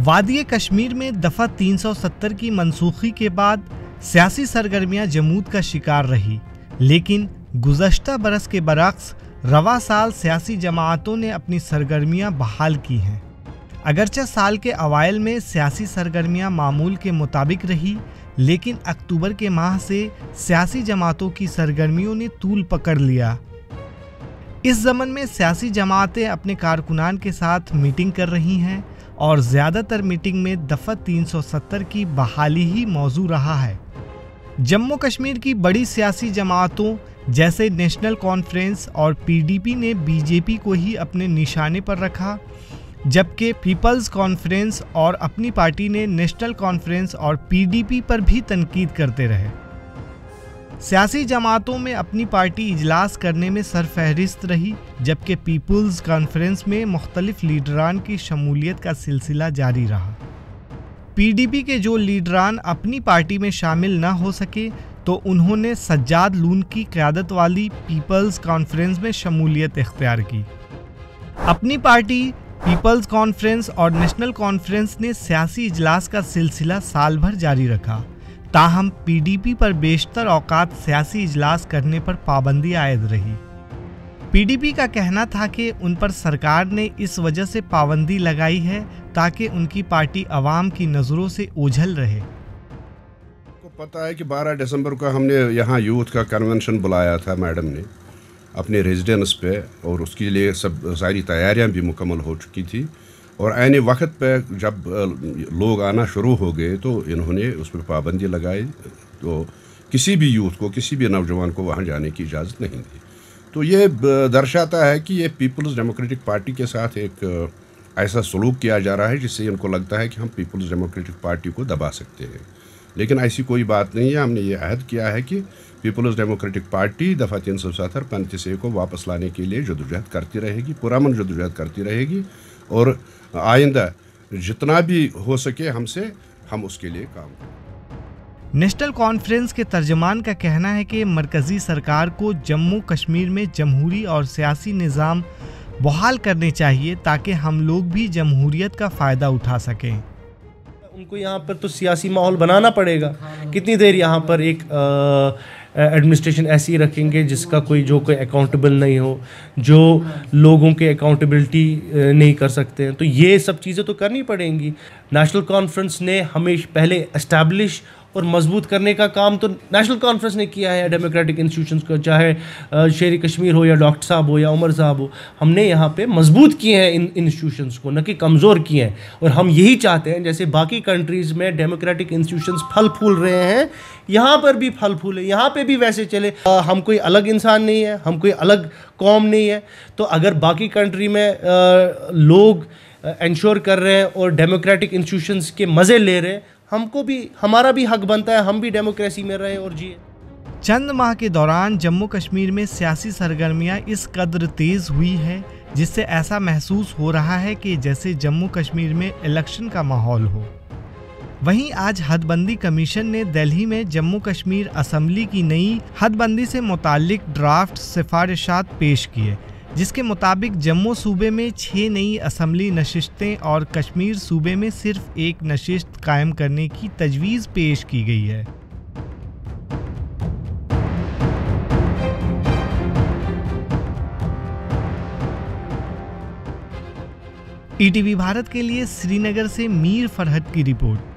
वादी कश्मीर में दफ़ा 370 की मनसूखी के बाद सियासी सरगर्मियां जमूद का शिकार रही, लेकिन गुज़श्ता बरस के बरक्स रवा साल सियासी जमातों ने अपनी सरगर्मियां बहाल की हैं। अगरचे साल के अवाइल में सियासी सरगर्मियां मामूल के मुताबिक रही, लेकिन अक्टूबर के माह से सियासी जमातों की सरगर्मियों ने तूल पकड़ लिया। इस ज़मन में सियासी जमातें अपने कारकुनान के साथ मीटिंग कर रही हैं और ज़्यादातर मीटिंग में दफ़ा 370 की बहाली ही मौजू रहा है। जम्मू कश्मीर की बड़ी सियासी जमातों जैसे नेशनल कॉन्फ्रेंस और पीडीपी ने बीजेपी को ही अपने निशाने पर रखा, जबकि पीपल्स कॉन्फ्रेंस और अपनी पार्टी ने नेशनल कॉन्फ्रेंस और पीडीपी पर भी तनकीद करते रहे। सियासी जमातों में अपनी पार्टी इजलास करने में सरफहरिस्त रही, जबकि पीपल्स कॉन्फ्रेंस में मुख्तलिफ लीडरान की शमूलियत का सिलसिला जारी रहा। पीडीपी के जो लीडरान अपनी पार्टी में शामिल न हो सके तो उन्होंने सज्जाद लून की क़यादत वाली पीपल्स कॉन्फ्रेंस में शमूलियत इख्तियार की। अपनी पार्टी, पीपल्स कॉन्फ्रेंस और नेशनल कॉन्फ्रेंस ने सियासी इजलास का सिलसिला साल भर जारी रखा, ताहम पीडीपी पर बेशतर औकात सियासी इजलास करने पर पाबंदी आयद रही। पीडीपी का कहना था कि उन पर सरकार ने इस वजह से पाबंदी लगाई है ताकि उनकी पार्टी अवाम की नज़रों से ओझल रहे। को पता है कि 12 दिसंबर को हमने यहाँ यूथ का कन्वेंशन बुलाया था मैडम ने अपने रेजिडेंस पे, और उसके लिए सब सारी तैयारियां भी मुकम्मल हो चुकी थी। और आने वक्त पे जब लोग आना शुरू हो गए तो इन्होंने उस पर पाबंदी लगाई, तो किसी भी यूथ को, किसी भी नौजवान को वहाँ जाने की इजाज़त नहीं दी। तो ये दर्शाता है कि ये पीपल्स डेमोक्रेटिक पार्टी के साथ एक ऐसा सलूक किया जा रहा है जिससे इनको लगता है कि हम पीपल्स डेमोक्रेटिक पार्टी को दबा सकते हैं, लेकिन ऐसी कोई बात नहीं है। हमने ये अहद किया है कि पीपल्स डेमोक्रेटिक पार्टी दफ़ा 370 35 को वापस लाने के लिए जदोजहद करती रहेगी, पुरअमन जदोजहद करती रहेगी, और आइंदा जितना भी हो सके हमसे हम उसके लिए काम करें। नेशनल कॉन्फ्रेंस के तर्जमान का कहना है कि मरकज़ी सरकार को जम्मू कश्मीर में जमहूरी और सियासी निज़ाम बहाल करने चाहिए ताकि हम लोग भी जमहूरियत का फ़ायदा उठा सकें। उनको यहाँ पर तो सियासी माहौल बनाना पड़ेगा। कितनी देर यहाँ पर एक एडमिनिस्ट्रेशन ऐसी रखेंगे जिसका कोई अकाउंटेबल नहीं हो, जो लोगों के अकाउंटेबिलिटी नहीं कर सकते हैं, तो ये सब चीज़ें तो करनी पड़ेंगी। नेशनल कॉन्फ्रेंस ने हमेशा पहले एस्टैब्लिश और मजबूत करने का काम तो नेशनल कॉन्फ्रेंस ने किया है डेमोक्रेटिक इंस्टीट्यूशंस को, चाहे शेर कश्मीर हो या डॉक्टर साहब हो या उमर साहब हो, हमने यहाँ पे मजबूत किए हैं इन इंस्टीट्यूशंस को, न कि कमज़ोर किए हैं। और हम यही चाहते हैं जैसे बाकी कंट्रीज़ में डेमोक्रेटिक इंस्टीट्यूशंस फल फूल रहे हैं, यहाँ पर भी फल फूले, यहाँ पे भी वैसे चले। हम कोई अलग इंसान नहीं है, हम कोई अलग कौम नहीं है। तो अगर बाकी कंट्री में लोग इंश्योर कर रहे हैं और डेमोक्रेटिक इंस्टीट्यूशंस के मज़े ले रहे हैं, हमको भी, हमारा भी हक बनता है हम भी डेमोक्रेसी में रहें और जिए। चंद माह के दौरान जम्मू कश्मीर में सियासी सरगर्मियां इस कदर तेज़ हुई है जिससे ऐसा महसूस हो रहा है कि जैसे जम्मू कश्मीर में इलेक्शन का माहौल हो। वहीं आज हदबंदी कमीशन ने दिल्ली में जम्मू कश्मीर असम्बली की नई हदबंदी से मुताल्लिक ड्राफ्ट सिफारिशात पेश किए, जिसके मुताबिक जम्मू सूबे में 6 नई असम्बली नशिस्तें और कश्मीर सूबे में सिर्फ 1 नशिस्त कायम करने की तजवीज़ पेश की गई है। ईटीवी भारत के लिए श्रीनगर से मीर फरहत की रिपोर्ट।